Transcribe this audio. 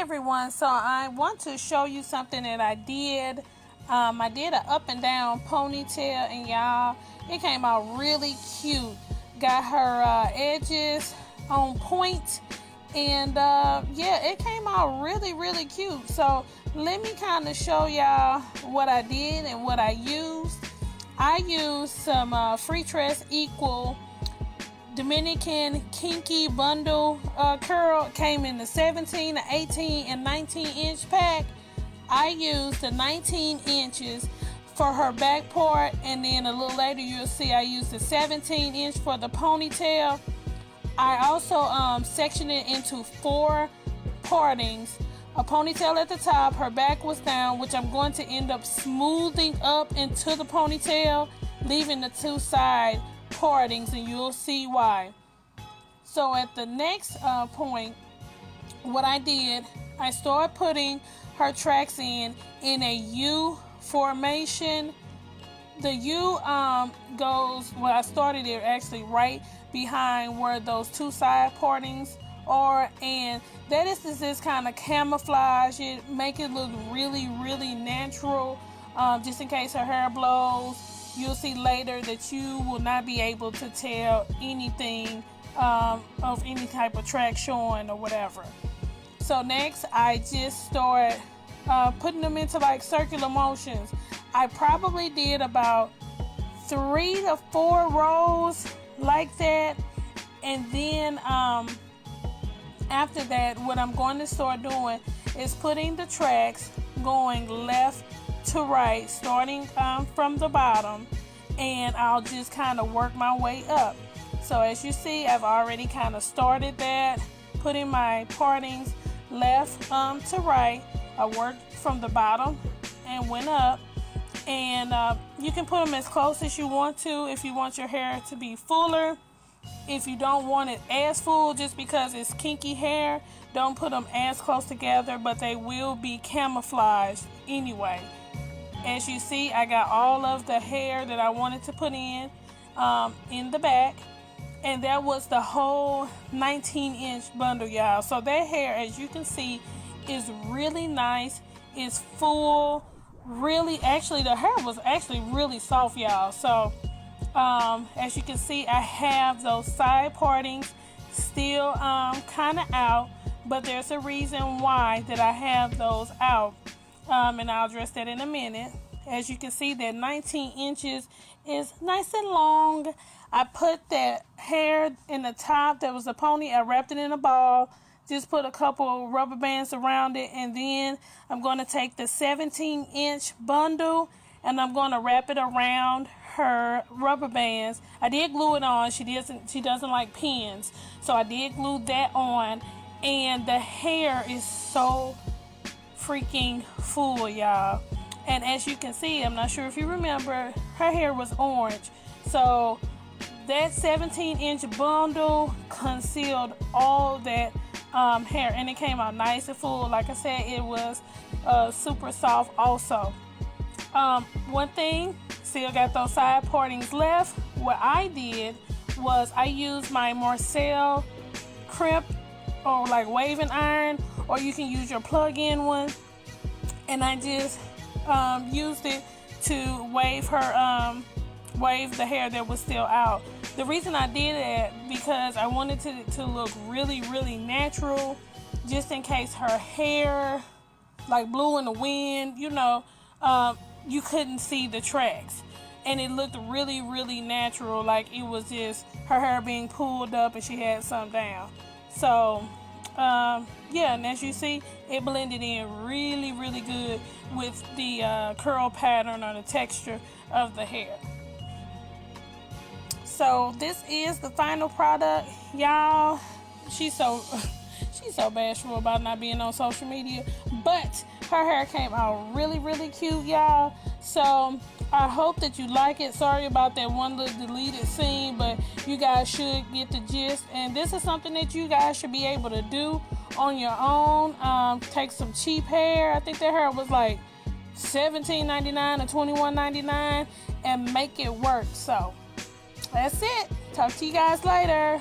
everyone, so I want to show you something that I did. I did an up and down ponytail, and y'all, it came out really cute. Got her edges on point, and yeah, it came out really cute. So let me kind of show y'all what I did and what I used. I used some Freetress Equal Dominican Kinky bundle curl. Came in the 17, the 18, and 19 inch pack. I used the 19 inches for her back part, and then a little later you'll see I used the 17 inch for the ponytail. I also sectioned it into 4 partings. A ponytail at the top, her back was down, which I'm going to end up smoothing up into the ponytail, leaving the 2 side partings, and you'll see why. So at the next point, what I did, I started putting her tracks in a U formation. The U goes, well, I started it actually right behind where those 2 side partings are, and that is just kind of camouflage it, make it look really natural, just in case her hair blows. You'll see later that you will not be able to tell anything of any type of track showing or whatever. So next, I just start putting them into like circular motions. I probably did about 3 to 4 rows like that, and then after that, what I'm going to start doing is putting the tracks going left to right, starting from the bottom, and I'll just kind of work my way up. So as you see, I've already kind of started that, putting my partings left to right. I worked from the bottom and went up, and you can put them as close as you want to if you want your hair to be fuller. If you don't want it as full, just because it's kinky hair, don't put them as close together, but they will be camouflaged anyway. As you see, I got all of the hair that I wanted to put in the back, and that was the whole 19-inch bundle, y'all. So that hair, as you can see, is really nice. It's full. Really, actually, the hair was actually really soft, y'all. So as you can see, I have those side partings still kind of out, but there's a reason why that I have those out, and I'll address that in a minute. As you can see, that 19 inches is nice and long. I put that hair in the top that was a pony, I wrapped it in a ball, just put a couple rubber bands around it, and then I'm going to take the 17-inch bundle and I'm going to wrap it around her rubber bands. I did glue it on. She doesn't like pins, so I did glue that on, and the hair is so freaking full, y'all. And as you can see, I'm not sure if you remember, her hair was orange, so that 17-inch bundle concealed all that hair, and it came out nice and full. Like I said, it was super soft also. One thing, still got those side partings left. What I did was I used my Marcel crimp, or like waving iron, or you can use your plug-in one, and I just used it to wave the hair that was still out. The reason I did that, because I wanted to look really natural, just in case her hair like blew in the wind, you know, you couldn't see the tracks, and it looked really natural, like it was just her hair being pulled up and she had some down. So yeah, and as you see, it blended in really good with the curl pattern or the texture of the hair. So this is the final product, y'all. She's so bashful about not being on social media, but her hair came out really cute, y'all. So I hope that you like it. Sorry about that one little deleted scene, but you guys should get the gist, and this is something that you guys should be able to do on your own. Take some cheap hair. I think that hair was like $17.99 or $21.99, and make it work. So that's it. Talk to you guys later.